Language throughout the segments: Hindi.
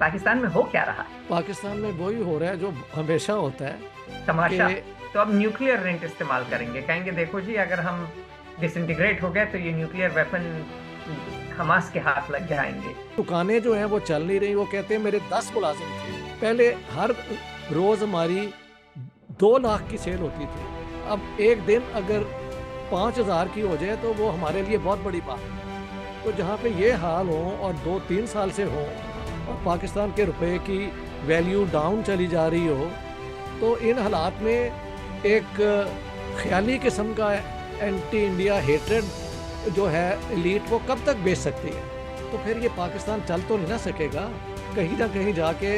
पाकिस्तान में हो क्या रहा है? पाकिस्तान में वही हो रहा है जो हमेशा होता है तमाशा। कि तो अब न्यूक्लियर रेंट इस्तेमाल करेंगे, कहेंगे देखो जी अगर हम डिसइंटीग्रेट हो गए तो ये न्यूक्लियर वेपन हमास के हाथ लग जाएंगे। दुकानें जो हैं वो चल नहीं रही। वो कहते हैं मेरे 10 मुलाजिम थे पहले, हर रोज हमारी 2 लाख की सेल होती थी। अब एक दिन अगर 5,000 की हो जाए तो वो हमारे लिए बहुत बड़ी बात है। तो जहाँ पे ये हाल हो और 2-3 साल से हो और पाकिस्तान के रुपए की वैल्यू डाउन चली जा रही हो, तो इन हालात में एक ख्याली किस्म का एंटी इंडिया हेट्रेड जो है एलीट, वो कब तक बेच सकती है? तो फिर ये पाकिस्तान चल तो नहीं ना सकेगा। कहीं ना कहीं जाके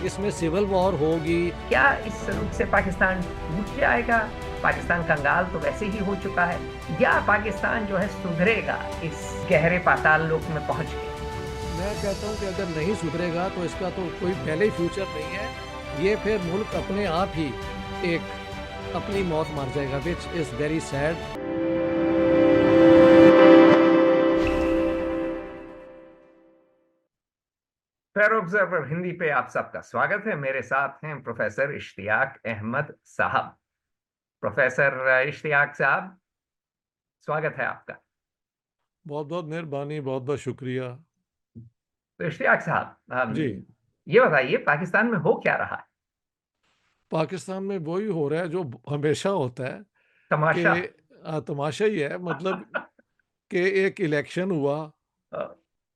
इसमें सिविल वॉर होगी। क्या इस रूप से पाकिस्तान टूट जाएगा? पाकिस्तान कंगाल तो वैसे ही हो चुका है, या पाकिस्तान जो है सुधरेगा इस गहरे पाताल लोक में पहुंच के? मैं कहता हूँ कि अगर नहीं सुधरेगा तो इसका तो कोई पहले ही फ्यूचर नहीं है। ये फिर मुल्क अपने आप ही एक अपनी मौत मार जाएगा, which is very sad. Fair observer Hindi पे आप सबका स्वागत है। मेरे साथ हैं प्रोफेसर इश्तियाक अहमद साहब। प्रोफेसर इश्तियाक साहब, स्वागत है आपका। बहुत बहुत मेहरबानी, बहुत बहुत शुक्रिया। तो इश्तियाक साहब, जी, ये बताइए पाकिस्तान में हो क्या रहा है? पाकिस्तान में वही हो रहा है जो हमेशा होता है तमाशा। कि तमाशा ही है। मतलब कि एक इलेक्शन हुआ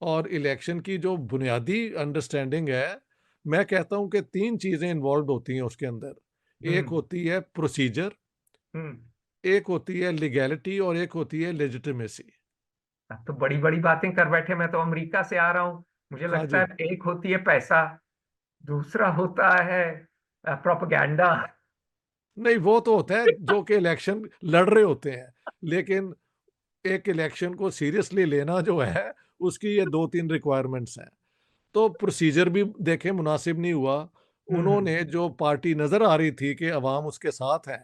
और इलेक्शन की जो बुनियादी अंडरस्टैंडिंग है, मैं कहता हूँ कि 3 चीज़ें इन्वॉल्व होती हैं उसके अंदर। एक हम्म। होती है प्रोसीजर, हम्म। एक होती है लीगैलिटी और एक होती है लेजिटिमेसी। अब तो बड़ी बड़ी बातें कर बैठे। मैं तो अमेरिका से आ रहा हूँ, मुझे हाँ लगता जी। है एक होती है पैसा, दूसरा होता है प्रोपेगेंडा। नहीं, वो तो होता है जो कि इलेक्शन लड़ रहे होते हैं, लेकिन एक इलेक्शन को सीरियसली लेना जो है, उसकी ये 2-3 रिक्वायरमेंट्स हैं। तो प्रोसीजर भी देखें मुनासिब नहीं हुआ। हम्म। उन्होंने जो पार्टी नज़र आ रही थी कि अवाम उसके साथ है,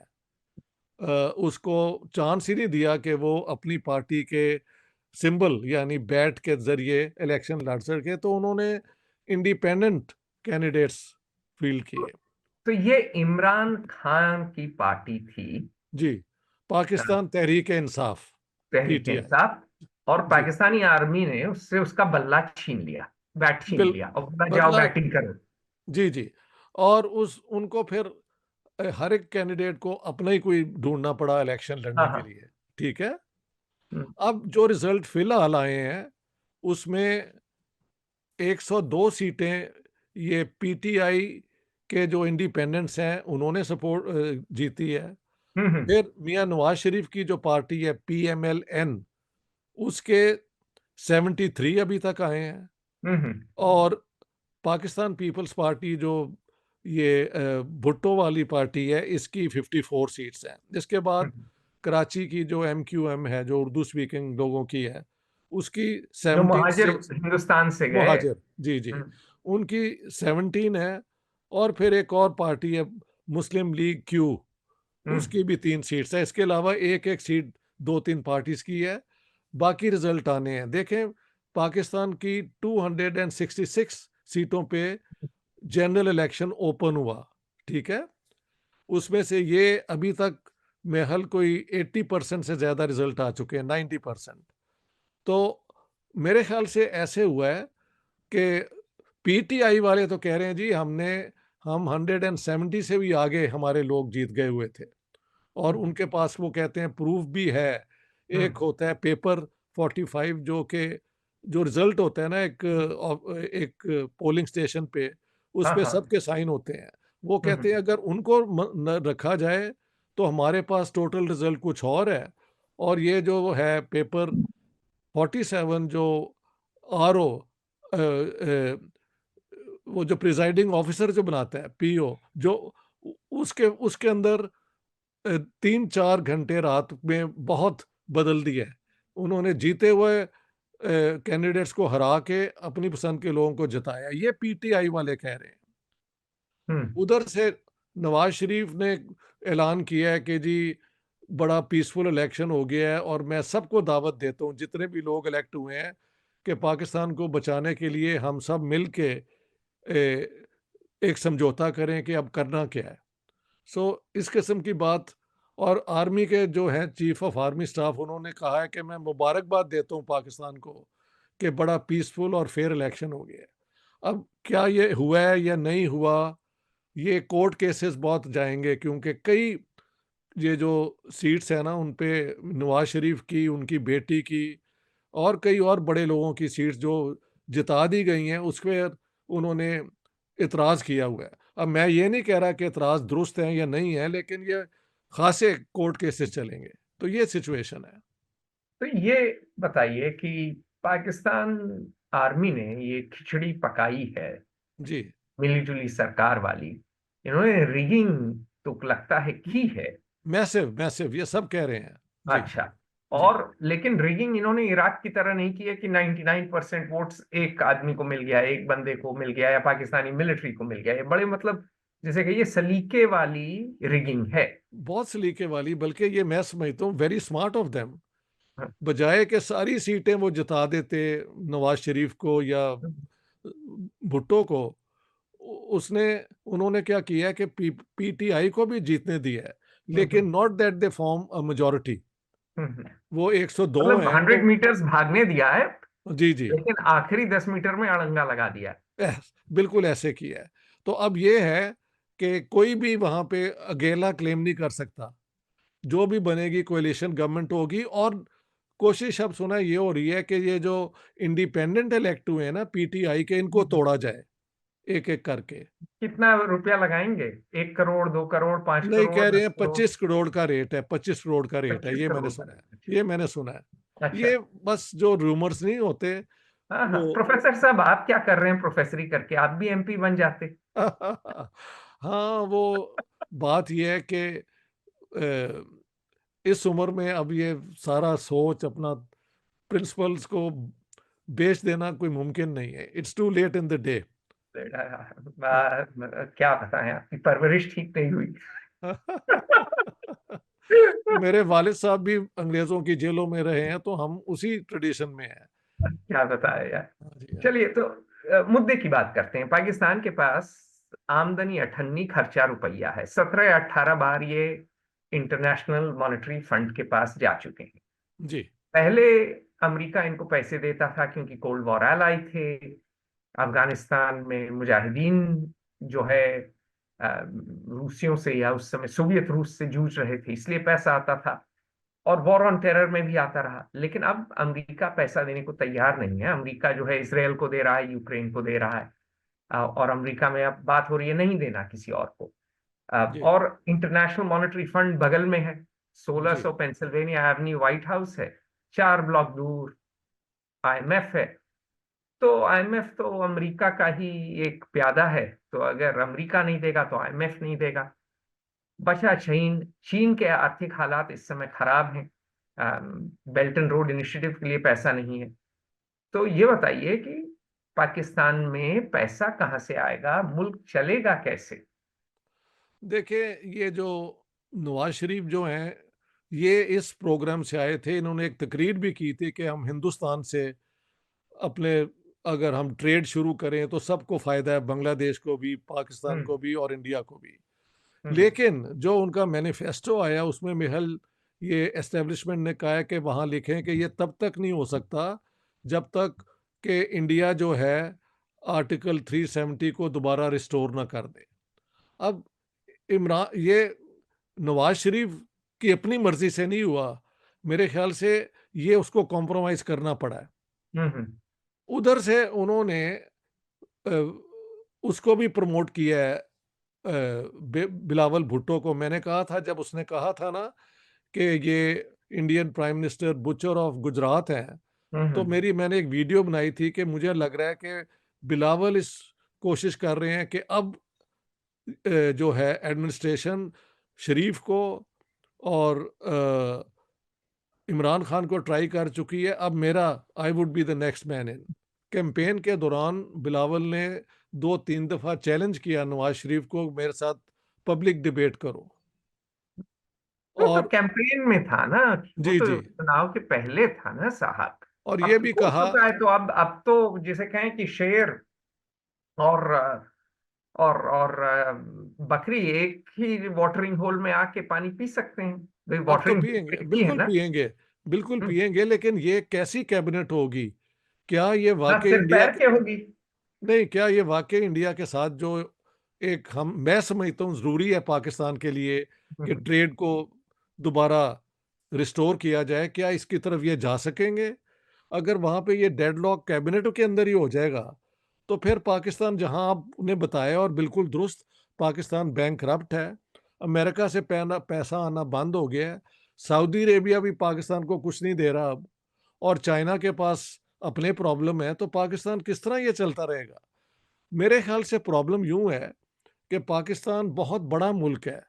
उसको चांस ही नहीं दिया कि वो अपनी पार्टी के सिंबल यानी बैट के ज़रिए इलेक्शन लड़ सके, तो उन्होंने इंडिपेंडेंट कैंडिडेट्स फ़ील्ड किए। तो ये इमरान खान की पार्टी थी, जी, पाकिस्तान तहरीक-ए-इंसाफ, तहरीक पीटीआई। इंसाफ, और जी, पाकिस्तानी आर्मी ने उससे उसका बल्ला छीन लिया, बैट छीन बिल लिया और बोला जाओ बदला बैटिंग करो। जी, जी। और उस उनको फिर हर एक कैंडिडेट को अपना ही कोई ढूँढना पड़ा इलेक्शन हाँ लड़ने के हाँ। लिए, ठीक है? हम्म। अब जो रिज़ल्ट फ़िलहाल आए हैं, उसमें 102 सीटें ये पीटीआई के जो इंडिपेंडेंट्स हैं, उन्होंने जीती है। हम्म। फिर मियाँ नवाज़ शरीफ की जो पार्टी है पीएमएलएन, उसके 73 अभी तक आए हैं। हम्म। और पाकिस्तान पीपल्स पार्टी जो ये भुट्टो वाली पार्टी है, इसकी 54 सीट्स हैं। इसके बाद हम्म। कराची की जो एमक्यूएम है, जो उर्दू स्पीकिंग लोगों की है, उसकी जो 17 महाजिर से हिंदुस्तान से गए। मुहाजिर, जी, जी, हम्म। उनकी 17 है। और फिर एक और पार्टी है मुस्लिम लीग क्यू, हम्म। उसकी भी 3 सीट्स हैं। इसके अलावा एक-एक सीट 2-3 पार्टीज़ की है। बाकी रिज़ल्ट आने हैं। देखें, पाकिस्तान की 266 सीटों पे जनरल इलेक्शन ओपन हुआ, ठीक है? उसमें से ये अभी तक महल कोई 80% से ज़्यादा रिज़ल्ट आ चुके हैं, 90%। तो मेरे ख़्याल से ऐसे हुआ है कि पीटीआई वाले तो कह रहे हैं जी हम 170 से भी आगे हमारे लोग जीत गए हुए थे। और हम्म। उनके पास वो कहते हैं प्रूफ भी है। एक हम्म। होता है पेपर 45 जो कि जो रिज़ल्ट होता है ना एक पोलिंग स्टेशन पे, उस हाँ पे हाँ। सबके साइन होते हैं। वो कहते हैं हम्म। अगर उनको न रखा जाए तो हमारे पास टोटल रिज़ल्ट कुछ और है। और ये जो है पेपर 47 जो आरओ वो जो प्रिजाइडिंग ऑफिसर जो बनाता है पीओ, जो उसके अंदर 3-4 घंटे रात में बहुत बदल दिया है। उन्होंने जीते हुए कैंडिडेट्स को हरा के अपनी पसंद के लोगों को जिताया। ये पीटीआई वाले कह रहे हैं। हम्म। उधर से नवाज़ शरीफ ने ऐलान किया है कि जी बड़ा पीसफुल इलेक्शन हो गया है और मैं सबको दावत देता हूँ जितने भी लोग इलेक्ट हुए हैं कि पाकिस्तान को बचाने के लिए हम सब मिल के एक समझौता करें कि अब करना क्या है। सो इस किस्म की बात। और आर्मी के जो हैं चीफ ऑफ आर्मी स्टाफ, उन्होंने कहा है कि मैं मुबारकबाद देता हूँ पाकिस्तान को कि बड़ा पीसफुल और फेयर इलेक्शन हो गया है। अब क्या ये हुआ है या नहीं हुआ, ये कोर्ट केसेस बहुत जाएंगे, क्योंकि कई ये जो सीट्स है ना उन पे नवाज शरीफ की, उनकी बेटी की और कई और बड़े लोगों की सीट्स जो जिता दी गई हैं, उस पर उन्होंने इतराज़ किया हुआ है। अब मैं ये नहीं कह रहा कि इतराज़ दुरुस्त हैं या नहीं है, लेकिन ये खासे कोर्ट केसेस चलेंगे। तो ये सिचुएशन है। तो ये बताइए कि पाकिस्तान आर्मी ने ये खिचड़ी पकाई है, जी। मिली जुली सरकार वाली, इन्होंने रिगिंग तो लगता है की है। मैसिव मैसिव ये सब कह रहे हैं। जी। अच्छा। जी। और लेकिन रिगिंग इन्होंने इराक की तरह नहीं की है कि 99% वोट्स एक आदमी को मिल गया, एक बंदे को मिल गया या पाकिस्तानी मिलिट्री को मिल गया। ये बड़े मतलब जैसे कि ये सलीके वाली रिगिंग है। बहुत सलीके वाली, बल्कि ये मैं समझता हूँ वेरी स्मार्ट ऑफ देम। हाँ, बजाय कि सारी सीटें वो जिता देते नवाज शरीफ को या भुट्टो को, उसने उन्होंने क्या किया है कि पीटीआई को भी जीतने दिया है, हम्म, लेकिन not that they form a majority. Hmm. वो 102 मतलब हैं तो। 100 मीटर्स भागने दिया है, जी जी। लेकिन आखिरी 10 मीटर में अड़ंगा लगा दिया। बिल्कुल ऐसे किया है। तो अब ये है कि कोई भी वहां पे अकेला क्लेम नहीं कर सकता। जो भी बनेगी कोalition गवर्नमेंट होगी। और कोशिश अब सुना ये हो रही है कि ये जो इंडिपेंडेंट इलेक्ट हुए हैं ना पीटीआई के, इनको तोड़ा जाए एक एक करके। कितना रुपया लगाएंगे? 1 करोड़, 2 करोड़, पांच नहीं, करोड़ कह रहे दस हैं करोड़ 25 करोड़ का रेट है, 25 करोड़ का रेट है, पच्चीस ये मैंने करोड़ सुना है। अच्छा। ये मैंने सुना है। अच्छा। ये बस जो रूमर्स नहीं होते हाँ हाँ, वो। प्रोफेसर साहब आप क्या कर रहे हैं प्रोफेसरी करके? आप भी एमपी बन जाते। हाँ, वो बात ये है कि इस उम्र में अब ये सारा सोच अपना प्रिंसिपल्स को बेच देना कोई मुमकिन नहीं है। It's too late in the day. क्या बताएं, आपकी परवरिश ठीक नहीं हुई। मेरे वालिद साहब भी अंग्रेजों की जेलों में रहे हैं, तो हम उसी ट्रेडिशन में हैं। क्या बताएं यार। हाँ जी, हाँ जी। चलिए तो मुद्दे की बात करते हैं। पाकिस्तान के पास आमदनी अठन्नी, खर्चा रुपया है। 17 या 18 बार ये इंटरनेशनल मॉनेटरी फंड के पास जा चुके हैं। जी पहले अमेरिका इनको पैसे देता था क्योंकि कोल्ड वॉर एलाई थे। अफगानिस्तान में मुजाहिदीन जो है रूसियों से या उस समय सोवियत रूस से जूझ रहे थे, इसलिए पैसा आता था। और वॉर ऑन टेरर में भी आता रहा। लेकिन अब अमेरिका पैसा देने को तैयार नहीं है। अमेरिका जो है इसराइल को दे रहा है, यूक्रेन को दे रहा है। और अमेरिका में अब बात हो रही है नहीं देना किसी और को। जी और इंटरनेशनल मॉनेटरी फंड बगल में है, जी 1600 पेंसिल्वेनिया एवेन्यू व्हाइट हाउस है। 4 ब्लॉक दूर आईएमएफ है। तो आईएमएफ तो अमेरिका का ही एक प्यादा है। तो अगर अमेरिका नहीं देगा तो आईएमएफ नहीं देगा। बचा चीन। चीन के आर्थिक हालात इस समय खराब हैं। बेल्ट एंड रोड इनिशिएटिव के लिए पैसा नहीं है। तो ये बताइए कि पाकिस्तान में पैसा कहाँ से आएगा, मुल्क चलेगा कैसे? देखिए, ये जो नवाज शरीफ जो हैं, ये इस प्रोग्राम से आए थे। इन्होंने एक तकरीर भी की थी कि हम हिंदुस्तान से अपने अगर हम ट्रेड शुरू करें तो सबको फ़ायदा है, बांग्लादेश को भी, पाकिस्तान हम्म को भी और इंडिया को भी। हम्म लेकिन जो उनका मैनिफेस्टो आया उसमें महल ये एस्टेब्लिशमेंट ने कहा है कि वहाँ लिखें कि ये तब तक नहीं हो सकता जब तक कि इंडिया जो है आर्टिकल 370 को दोबारा रिस्टोर ना कर दे। अब इमरान ये नवाज शरीफ की अपनी मर्जी से नहीं हुआ, मेरे ख्याल से ये उसको कॉम्प्रोमाइज़ करना पड़ा है। हम्म। उधर से उन्होंने अ, उसको भी प्रमोट किया है, बिलावल भुट्टो को। मैंने कहा था जब उसने कहा था ना कि ये Indian prime minister butcher of Gujarat हैं, तो हम्म। मैंने एक वीडियो बनाई थी कि मुझे लग रहा है कि बिलावल इस कोशिश कर रहे हैं कि अब जो है एडमिनिस्ट्रेशन शरीफ को और इमरान खान को ट्राई कर चुकी है। अब मेरा I would be the next man in. Campaign के दौरान बिलावल ने 2-3 दफ़ा चैलेंज किया नवाज शरीफ को, मेरे साथ पब्लिक डिबेट करो। तो और कैंपेन में था ना, वो जी तो जी। चुनाव के पहले था ना साहब। और अब ये तो भी हो कहा। चुका है, तो अब तो जिसे कहें कि शेर और बकरी एक ही वाटरिंग होल में आके पानी पी सकते हैं, भाई अब तो वाटरिंग पिएंगे, की है बिल्कुल ना। पिएंगे, बिल्कुल हम्म, पिएंगे, लेकिन ये कैसी कैबिनेट होगी? क्या ये ना वाकई सिर इंडिया पैर के होगी। नहीं, क्या ये वाकई इंडिया के साथ जो एक हम मैं समझता हूँ ज़रूरी है पाकिस्तान के लिए कि हम्म, ट्रेड को दोबारा रिस्टोर किया जाए, क्या इसकी तरफ ये जा सकेंगे? अगर वहाँ पे ये डेडलॉक कैबिनेट के अंदर ही हो जाएगा, तो फिर पाकिस्तान जहाँ आपने बताया और बिल्कुल दुरुस्त, पाकिस्तान बैंकरप्ट है, अमेरिका से पैसा आना बंद हो गया है, सऊदी अरेबिया भी पाकिस्तान को कुछ नहीं दे रहा अब, और चाइना के पास अपने प्रॉब्लम है, तो पाकिस्तान किस तरह ये चलता रहेगा? मेरे ख्याल से प्रॉब्लम यूँ है कि पाकिस्तान बहुत बड़ा मुल्क है,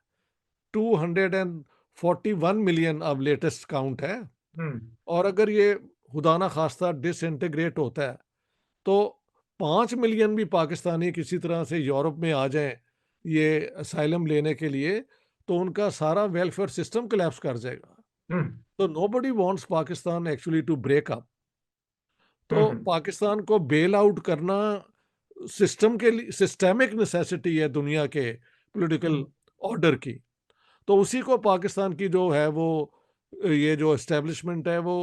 241 मिलियन अब लेटेस्ट काउंट है, हम्म, और अगर ये खुदा ना खास्ता डिसइंटीग्रेट होता है, तो 5 मिलियन भी पाकिस्तानी किसी तरह से यूरोप में आ जाएँ, ये असाइलम लेने के लिए, तो उनका सारा वेलफेयर सिस्टम कोलैप्स कर जाएगा। हम्म, तो nobody wants Pakistan actually to break up. तो हम्म, पाकिस्तान को बेल आउट करना सिस्टम के लिए सिस्टेमिक नेसेसिटी है दुनिया के पॉलिटिकल हम्म, ऑर्डर की। तो उसी को पाकिस्तान की जो है वो ये जो एस्टेब्लिशमेंट है वो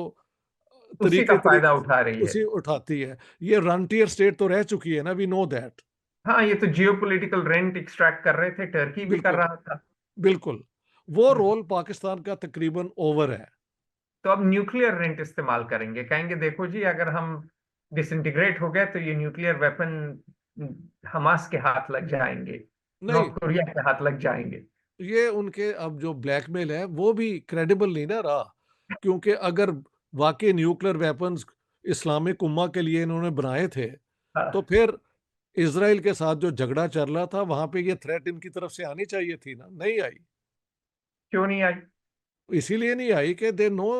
उसी का तरीके फायदा तरीके उठा रही है। उसी उठाती है। ये रंटियर स्टेट तो रह चुकी है ना, वी नो दैट। हाँ, ये तो जियो पोलिटिकल रेंट एक्सट्रैक्ट कर रहे थे, टर्की भी कर बिल्कुल, रहा था। बिल्कुल। वो हम्म, रोल पाकिस्तान का तकरीबन ओवर है। तो अब न्यूक्लियर रेंट इस्तेमाल करेंगे, कहेंगे देखो जी अगर हम डिसइंटीग्रेट हो गए तो ये न्यूक्लियर वेपन हमास के हाथ लग जाएंगे, नहीं, नॉर्थ कोरिया के हाथ लग जाएंगे। ये उनके अब जो ब्लैकमेल है वो भी क्रेडिबल नहीं ना रहा, क्योंकि अगर वाकई न्यूक्लियर वेपन्स इस्लामिक उम्मा के लिए इन्होंने बनाए थे, तो हाँ, फिर इसराइल के साथ जो झगड़ा चल रहा था वहां पे ये थ्रेट इनकी तरफ से आनी चाहिए थी ना, नहीं आई। क्यों नहीं आई? इसीलिए नहीं आई कि दे नो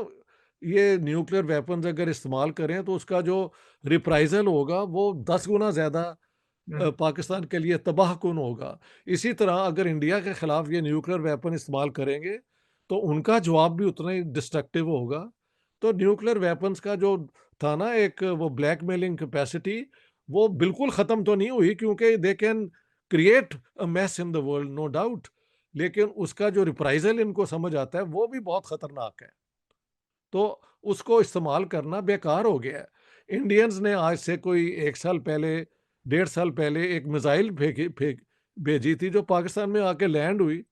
ये न्यूक्लियर वेपन्स अगर इस्तेमाल करें तो उसका जो रिप्राइजल होगा वो 10 गुना ज़्यादा हम्म, पाकिस्तान के लिए तबाहकुन होगा। इसी तरह अगर इंडिया के खिलाफ ये न्यूक्लियर वेपन इस्तेमाल करेंगे, तो उनका जवाब भी उतना ही डिस्ट्रक्टिव होगा। तो न्यूक्लियर वेपन्स का जो था ना एक वो ब्लैकमेलिंग कैपेसिटी, वो बिल्कुल ख़त्म तो नहीं हुई, क्योंकि they can create a mess in the world, no doubt. लेकिन उसका जो रिप्राइज़ल इनको समझ आता है, वो भी बहुत ख़तरनाक है। तो उसको इस्तेमाल करना बेकार हो गया है। इंडियंस ने आज से कोई 1 साल पहले, 1.5 साल पहले एक मिसाइल भेजी थी जो पाकिस्तान में आके लैंड हुई,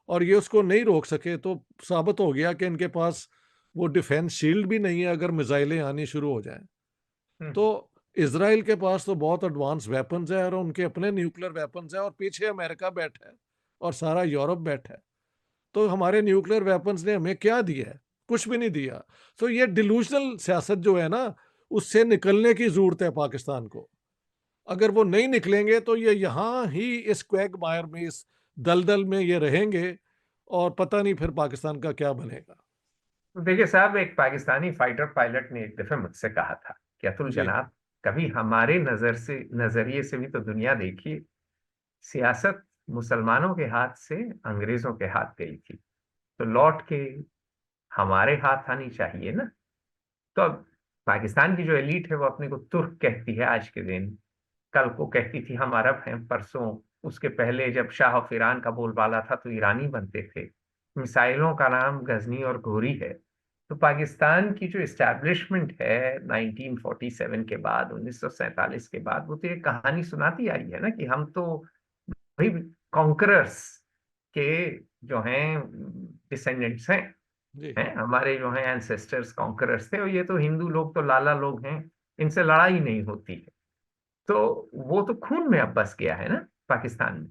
और ये उसको नहीं रोक सके, तो साबित हो गया कि इनके पास वो डिफेंस शील्ड भी नहीं है अगर मिसाइलें आनी शुरू हो जाएँ। हम्म, तो इज़राइल के पास तो बहुत एडवांस वेपन्स है और उनके अपने न्यूक्लियर वेपन्स हैं, और पीछे अमेरिका बैठा है और सारा यूरोप बैठा है। तो हमारे न्यूक्लियर वेपन्स ने हमें क्या दिया है? कुछ भी नहीं दिया। तो ये डिल्यूज़नल सियासत जो है ना, उससे निकलने की ज़रूरत है पाकिस्तान को। अगर वो नहीं निकलेंगे तो ये यहाँ ही इस क्वैगमायर में, इस दलदल में ये रहेंगे, और पता नहीं फिर पाकिस्तान का क्या बनेगा। तो देखिए साहब, एक पाकिस्तानी फाइटर पायलट ने एक दफे मुझसे कहा था कि अतुल जी, जनाब, कभी हमारे नजरिए से भी तो दुनिया देखिए, सियासत मुसलमानों के हाथ से अंग्रेजों के हाथ गई थी, तो लौट के हमारे हाथ आनी चाहिए ना। तो अब पाकिस्तान की जो एलीट है वो अपने को तुर्क कहती है आज के दिन, कल को कहती थी हम अरब हैं, परसों उसके पहले जब शाह ऑफ ईरान का बोलबाला था तो ईरानी बनते थे। मिसाइलों का नाम गजनी और घोरी है। तो पाकिस्तान की जो इस्टेब्लिशमेंट है 1947 के बाद, 1947 के बाद, वो तो ये कहानी सुनाती आई है ना कि हम तो भाई कॉन्करर्स के जो हैं डिसेंडेंट्स हैं। जी। हैं हमारे जो हैं एंसेस्टर्स कॉन्करर्स थे, और ये तो हिंदू लोग तो लाला लोग हैं, इनसे लड़ाई नहीं होती है। तो वो तो खून में अब बस गया है ना पाकिस्तान में।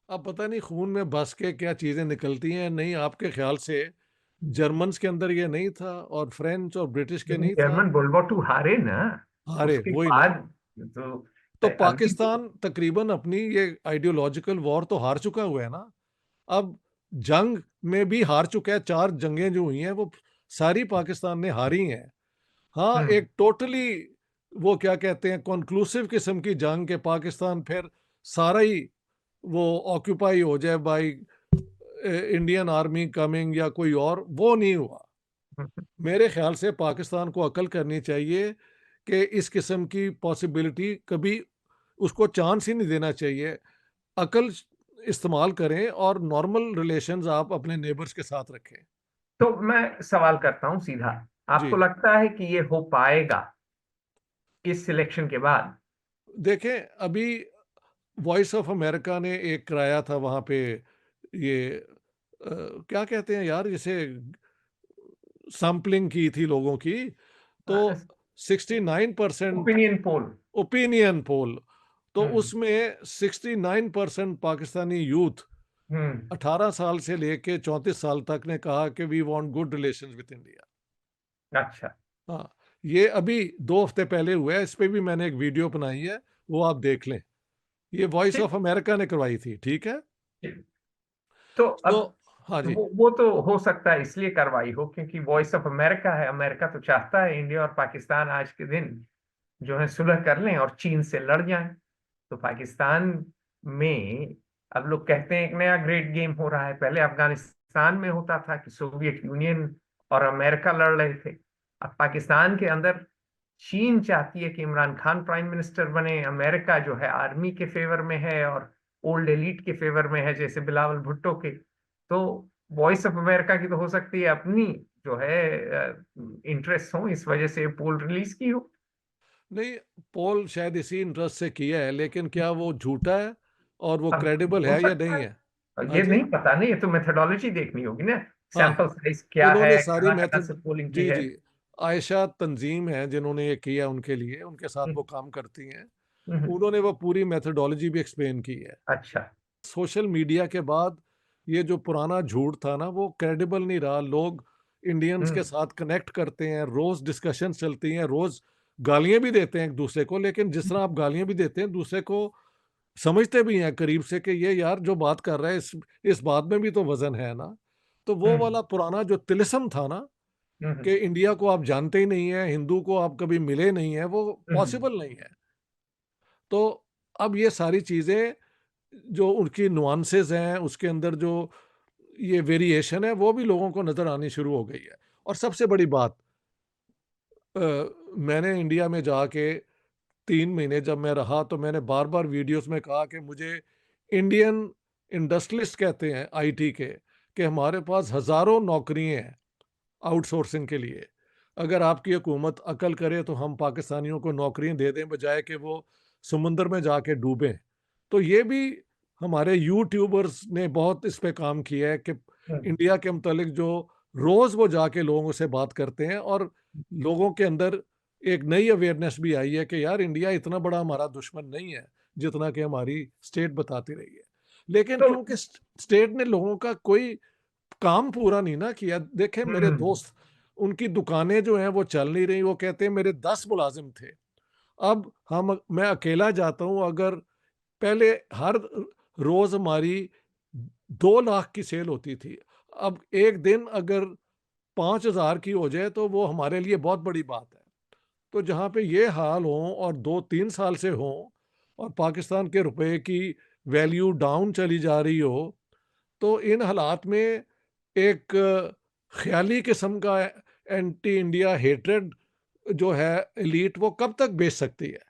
अब पता नहीं खून में बस के क्या चीज़ें निकलती हैं, नहीं आपके ख़्याल से जर्मन्स के अंदर ये नहीं था और फ्रेंच और ब्रिटिश के लेकिन नहीं था? जर्मन वर्ल्ड वॉर 2 हारे ना, हारे, उसके वही ना। बाद तो तो अभी तो पाकिस्तान तकरीबन अपनी ये आइडियोलॉजिकल वॉर तो हार चुका हुआ है ना। अब जंग में भी हार चुका है, 4 जंगें जो हुई हैं वो सारी पाकिस्तान ने हारी हैं। हाँ, हम्म, एक टोटली वो क्या कहते हैं कॉन्क्लूसिव किस्म की जंग के पाकिस्तान फिर सारा ही वो ऑक्यूपाई हो जाए बाय इंडियन आर्मी कमिंग या कोई और, वो नहीं हुआ। हम्म, मेरे ख्याल से पाकिस्तान को अकल करनी चाहिए कि इस किस्म की पॉसिबिलिटी कभी उसको चांस ही नहीं देना चाहिए। अकल इस्तेमाल करें और नॉर्मल रिलेशंस आप अपने नेबर्स के साथ रखें। तो मैं सवाल करता हूं सीधा, जी। आपको लगता है कि ये हो पाएगा इस सिलेक्शन के बाद? देखें, अभी वॉइस ऑफ अमेरिका ने एक कराया था वहाँ पे, ये क्या कहते हैं यार जिसे, सैंपलिंग की थी लोगों की, तो 69% ओपिनियन पोल। ओपिनियन पोल, तो हम्म। उसमें 69% पाकिस्तानी यूथ हम्म। 18 साल से लेके 34 साल तक ने कहा कि we want good relations with India. अच्छा। हाँ, ये अभी 2 हफ्ते पहले हुआ है, इस पे भी मैंने एक वीडियो बनाई है, वो आप देख लें। ये वॉइस ठीक। ऑफ अमेरिका ने करवाई थी, ठीक है? ठीक। तो तो अब हाँ जी। वो तो हो सकता है इसलिए कार्रवाई हो क्योंकि वॉइस ऑफ अमेरिका है, अमेरिका तो चाहता है इंडिया और पाकिस्तान आज के दिन जो है सुलह कर लें और चीन से लड़ जाएं। तो पाकिस्तान में अब लोग कहते हैं एक नया ग्रेट गेम हो रहा है। पहले अफगानिस्तान में होता था कि सोवियत यूनियन और अमेरिका लड़ रहे थे। अब पाकिस्तान के अंदर चीन चाहती है कि इमरान खान प्राइम मिनिस्टर बने, अमेरिका जो है आर्मी के फेवर में है और ओल्ड एलीट के फेवर में है जैसे बिलावल भुट्टो के। तो वॉइस ऑफ अमेरिका की तो हो सकती है अपनी जो है इंटरेस्ट हो, इस वजह से पोल रिलीज की हो। नहीं, पोल शायद इसी इंटरेस्ट से किया है, लेकिन क्या वो झूठा है और वो अब क्रेडिबल हो है या सकता नहीं है, है? और हाँ ये जी। नहीं पता, नहीं, ये तो मेथोडोलॉजी देखनी होगी ना। हाँ, सैंपल साइज क्या इन्होंने है, सारी कहाँ कहाँ मेथड, से पोलिंग की जी है। जी, आयशा तंजीम है जिन्होंने ये किया, उनके लिए, उनके साथ हम्म। वो काम करती हैं, हम्म। उन्होंने वो पूरी मेथोडोलॉजी भी एक्सप्लेन की है। अच्छा। सोशल मीडिया के बाद ये जो पुराना झूठ था ना, वो क्रेडिबल नहीं रहा। लोग इंडियंस के हम्म। साथ कनेक्ट करते हैं, रोज डिस्कशन चलती हैं, रोज गालियां भी देते हैं एक दूसरे को, लेकिन जिस तरह आप गालियां भी देते हैं दूसरे को, समझते भी हैं करीब से कि ये यार जो बात कर रहा है, इस बात में भी तो वजन है ना। तो वो हम्म। वाला पुराना जो तिलिस्म था ना, हम्म। कि इंडिया को आप जानते ही नहीं है, हिंदू को आप कभी मिले नहीं है, वो हम्म। पॉसिबल नहीं है। तो अब ये सारी चीजें, जो उनकी नुआंसेस हैं, उसके अंदर जो ये वेरिएशन है, वो भी लोगों को नजर आनी शुरू हो गई है। और सबसे बड़ी बात, अ, मैंने इंडिया में जाके 3 महीने जब मैं रहा, तो मैंने बार बार वीडियोस में कहा कि मुझे इंडियन इंडस्ट्रियलिस्ट कहते हैं आईटी के, कि हमारे पास हजारों नौकरियां हैं आउटसोर्सिंग के लिए। अगर आपकी हुकूमत अकल करे तो हम पाकिस्तानियों को नौकरियां दे दें, बजाय कि वो समुंदर में जाके डूबें। तो ये भी हमारे यूट्यूबर्स ने बहुत इस पे काम किया है कि हम्म। इंडिया के मुतालिक जो रोज़ वो जाके लोगों से बात करते हैं, और लोगों के अंदर एक नई अवेयरनेस भी आई है कि यार इंडिया इतना बड़ा हमारा दुश्मन नहीं है जितना कि हमारी स्टेट बताती रही है। लेकिन तो क्योंकि स्टेट ने लोगों का कोई काम पूरा नहीं ना किया। देखें, मेरे हम्म। दोस्त, उनकी दुकानें जो हैं वो चल नहीं रही, वो कहते हैं मेरे 10 मुलाजिम थे, अब हम मैं अकेला जाता हूँ। अगर पहले हर रोज हमारी 2 लाख की सेल होती थी, अब एक दिन अगर 5,000 की हो जाए तो वो हमारे लिए बहुत बड़ी बात है। तो जहाँ पे ये हाल हो और 2-3 साल से हो, और पाकिस्तान के रुपए की वैल्यू डाउन चली जा रही हो, तो इन हालात में एक ख्याली किस्म का एंटी इंडिया हेट्रेड जो है एलीट, वो कब तक बेच सकती है?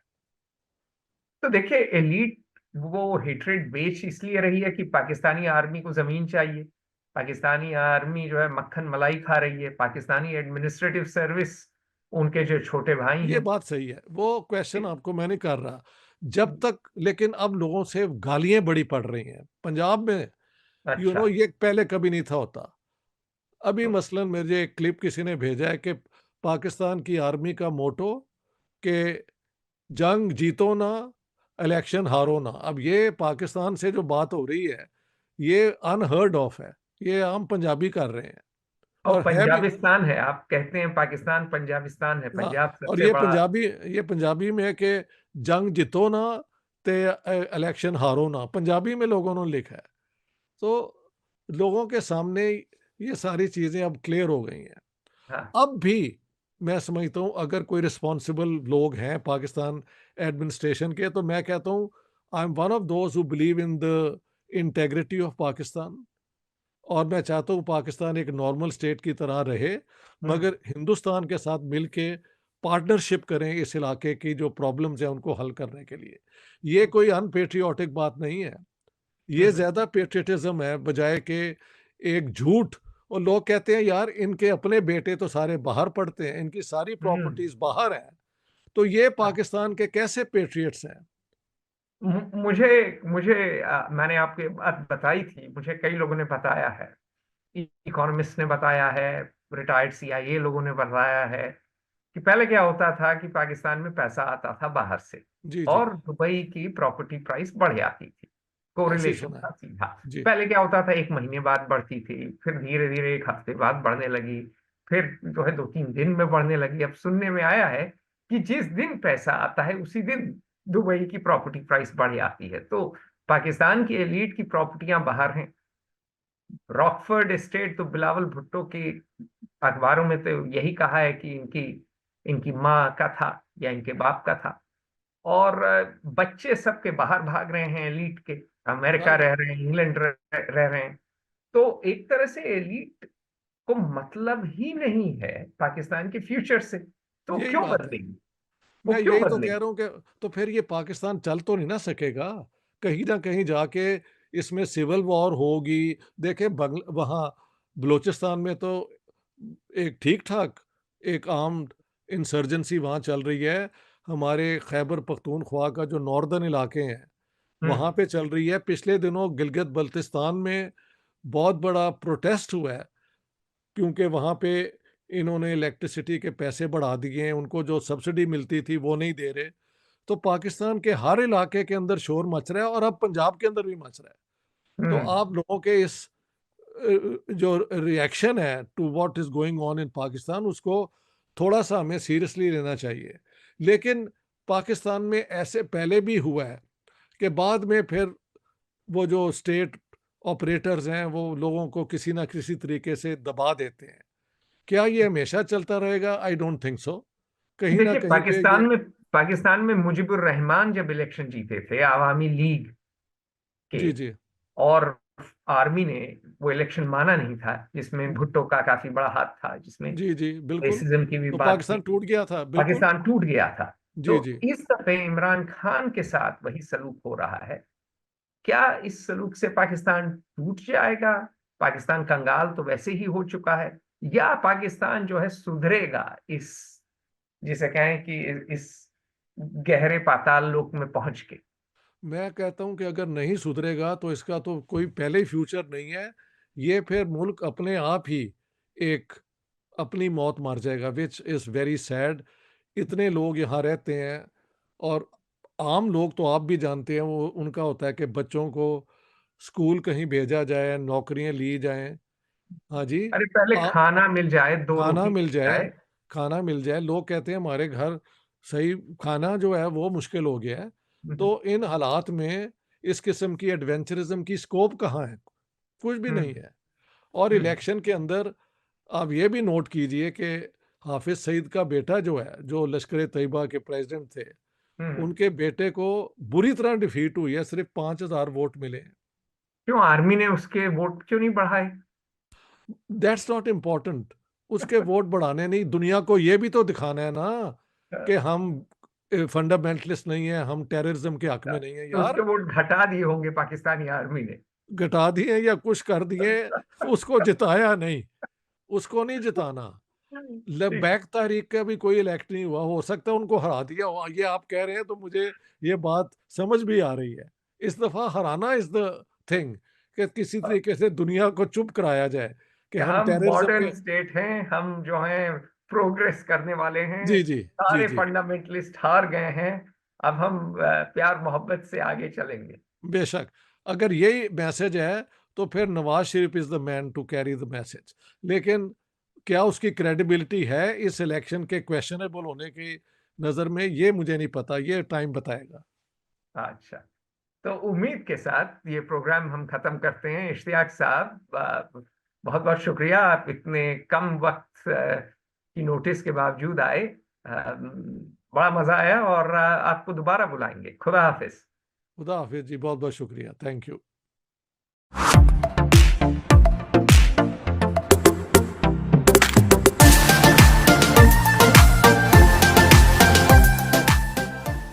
तो देखिए, एलीट वो हेट्रेड बेच इसलिए रही है कि पाकिस्तानी आर्मी को जमीन चाहिए। पाकिस्तानी आर्मी जो है मक्खन मलाई खा रही है। पाकिस्तानी एडमिनिस्ट्रेटिव सर्विस उनके जो छोटे भाई ये हैं। बात सही है, वो क्वेश्चन आपको मैं नहीं कर रहा। जब तक, लेकिन अब लोगों से गालियां बड़ी पड़ रही हैं पंजाब में, अच्छा। ये पहले कभी नहीं था होता। अभी तो मसलन मुझे एक क्लिप किसी ने भेजा है कि पाकिस्तान की आर्मी का मोटो कि जंग जीतो ना, इलेक्शन हारो ना। अब ये पाकिस्तान से जो बात हो रही है, ये अनहर्ड ऑफ है, ये आम पंजाबी कर रहे हैं, और और है भी। पंजाबिस्तान है, आप कहते हैं पाकिस्तान पंजाबिस्तान है, हाँ, पंजाब और सबसे बड़ा। ये पंजाबी में है कि जंग जितो ना, ते इलेक्शन हारो ना, पंजाबी में लोगों ने लिखा है। तो लोगों के सामने ये सारी चीजें अब क्लियर हो गई हैं। हाँ। अब भी मैं समझता हूँ, अगर कोई रिस्पॉन्सिबल लोग हैं पाकिस्तान एडमिनिस्ट्रेशन के, तो मैं कहता हूँ I am one of those who believe in the integrity of Pakistan, और मैं चाहता हूँ पाकिस्तान एक नॉर्मल स्टेट की तरह रहे, हम्म। मगर हिंदुस्तान के साथ मिलके पार्टनरशिप करें इस इलाके की जो प्रॉब्लम्स हैं उनको हल करने के लिए। ये कोई अनपेट्रियोटिक बात नहीं है। ये हम्म, ज़्यादा पेट्रियटिज़्म है बजाय कि एक झूठ। और लोग कहते हैं यार इनके अपने बेटे तो सारे बाहर पढ़ते हैं, इनकी सारी हम्म, प्रॉपर्टीज़ बाहर हैं, तो ये हाँ। पाकिस्तान के कैसे पेट्रियट्स हैं? मुझे मुझे मैंने आपको ये बात बताई थी, मुझे कई लोगों ने बताया है, इकोनॉमिस्ट ने बताया है, रिटायर्ड सीआईए लोगों ने बताया है कि पहले क्या होता था कि पाकिस्तान में पैसा आता था बाहर से जी, जी, और दुबई की प्रॉपर्टी प्राइस बढ़ जाती थी। ऐसे ही कोरिलेशन सुना है। था सीधा। जी, पहले क्या होता था, एक महीने बाद बढ़ती थी, फिर धीरे धीरे एक हफ्ते बाद बढ़ने लगी, फिर जो है 2-3 दिन में बढ़ने लगी। अब सुनने में आया है कि जिस दिन पैसा आता है उसी दिन दुबई की प्रॉपर्टी प्राइस बढ़ जाती है। तो पाकिस्तान की एलीट की प्रॉपर्टियां बाहर हैं। रॉकफोर्ड एस्टेट तो बिलावल भुट्टो की अखबारों में तो यही कहा है कि इनकी इनकी माँ का था या इनके बाप का था। और बच्चे सबके बाहर भाग रहे हैं एलीट के, अमेरिका हाँ, रह रहे हैं, इंग्लैंड रह रहे हैं। तो एक तरह से एलीट को मतलब ही नहीं है पाकिस्तान के फ्यूचर से, तो यही क्यों बात है। बदलेंगे? वो मैं क्यों यही तो कह बदलेंगे? रहा हूँ कि तो फिर ये पाकिस्तान चल तो नहीं ना सकेगा। कहीं न कहीं जाके इसमें सिविल वॉर होगी। देखें वहाँ बलूचिस्तान में तो एक ठीक-ठाक एक आर्म्ड इंसर्जेंसी वहाँ चल रही है। हमारे खैबर पख्तूनख्वा का जो नॉर्दर्न इलाके हैं, हम्म, वहाँ पे चल रही है। पिछले दिनों गिलगित-बल्तिस्तान में बहुत बड़ा प्रोटेस्ट हुआ है, क्योंकि वहाँ पे इन्होंने इलेक्ट्रिसिटी के पैसे बढ़ा दिए हैं, उनको जो सब्सिडी मिलती थी वो नहीं दे रहे। तो पाकिस्तान के हर इलाके के अंदर शोर मच रहा है और अब पंजाब के अंदर भी मच रहा है। तो हम्म। आप लोगों के इस जो रिएक्शन है to what is going on in Pakistan, उसको थोड़ा-सा हमें सीरियसली लेना चाहिए। लेकिन पाकिस्तान में ऐसे पहले भी हुआ है कि बाद में फिर वो जो स्टेट ऑपरेटर्स हैं, वो लोगों को किसी न किसी तरीके से दबा देते हैं। क्या ये हमेशा चलता रहेगा? I don't think so. कहीं न देखिए, कहीं पे ये पाकिस्तान में मुजीबुर रहमान जब इलेक्शन जीते थे आवामी लीग के, जी, जी। और आर्मी ने वो इलेक्शन माना नहीं था, जिसमें भुट्टो का काफी बड़ा हाथ था, जिसमें जी, जी, बिल्कुल। रेसिज्म की भी तो बात थी। पाकिस्तान टूट गया था, बिल्कुल। पाकिस्तान टूट गया था। तो जी, जी। इस दफे इमरान खान के साथ वही सलूक हो रहा है। क्या इस सलूक से पाकिस्तान टूट जाएगा? पाकिस्तान कंगाल तो वैसे ही हो चुका है। या पाकिस्तान जो है सुधरेगा, इस जिसे कहें कि इस गहरे पाताल लोक में पहुंच के? मैं कहता हूँ कि अगर नहीं सुधरेगा तो इसका तो कोई पहले ही फ्यूचर नहीं है। ये फिर मुल्क अपने आप ही एक अपनी मौत मर जाएगा, व्हिच इज़ वेरी सैड। इतने लोग यहाँ रहते हैं और आम लोग तो आप भी जानते हैं, वो उनका होता है कि बच्चों को स्कूल कहीं भेजा जाए, नौकरियाँ ली जाएँ। हाँ जी। अरे पहले आ खाना मिल जाए, दो खाना रोटी मिल मिल जाए, जाए। खाना मिल जाए। लोग कहते हैं हमारे घर सही खाना जो है वो मुश्किल हो गया है। तो हम्म, इन हालात में इस किस्म की एडवेंचरिज़्म की स्कोप कहाँ है? कुछ भी नहीं हम्म, है। और हम्म, इलेक्शन के अंदर आप ये भी नोट कीजिए कि हाफ़िज़ सईद का बेटा जो है, जो लश्कर-ए-तैयबा के प्रेज़िडेंट थे, हम्म। उनके बेटे को बुरी तरह डिफीट हुई है, सिर्फ़ 5,000 वोट मिले हैं। क्यों आर्मी ने उसके वोट क्यों नहीं बढ़ाए? That's not important. उसके वोट बढ़ाने नहीं, दुनिया को ये भी तो दिखाना है ना कि हम फंडामेंटलिस्ट नहीं है, हम टेररिज्म के हक में नहीं है तो उसके यार। वोट घटा दिए होंगे पाकिस्तानी आर्मी ने। घटा दिए या कुछ कर दिए, उसको जिताया नहीं, उसको नहीं जिताना। ठीक। बैक तारीख का भी कोई इलेक्ट नहीं हुआ, हो सकता है उनको हरा दिया हो। ये आप कह रहे हैं तो मुझे ये बात समझ भी आ रही है। इस दफा हराना इज द थिंग, कि किसी तरीके से दुनिया को चुप कराया जाए कि कि हम हम टेररिज्म मॉडर्न के। स्टेट हैं, हम जो हैं प्रोग्रेस करने वाले हैं, जी, जी, जी, सारे जी। फंडामेंटलिस्ट हार गए हैं, अब हम प्यार मोहब्बत से आगे चलेंगे। बेशक, अगर यही मैसेज है तो फिर Nawaz Sharif is the man to carry the message. लेकिन क्या उसकी क्रेडिबिलिटी है इस इलेक्शन के क्वेश्चनेबल होने की नज़र में, ये मुझे नहीं पता, ये टाइम बताएगा। अच्छा, तो उम्मीद के साथ ये प्रोग्राम हम खत्म करते हैं। इश्तियाक साहब, बहुत बहुत शुक्रिया, आप इतने कम वक्त की नोटिस के बावजूद आए। बड़ा मजा आया, और आपको दोबारा बुलाएंगे। खुदा हाफिज। खुदा हाफ़िज़ जी, बहुत-बहुत शुक्रिया। Thank you.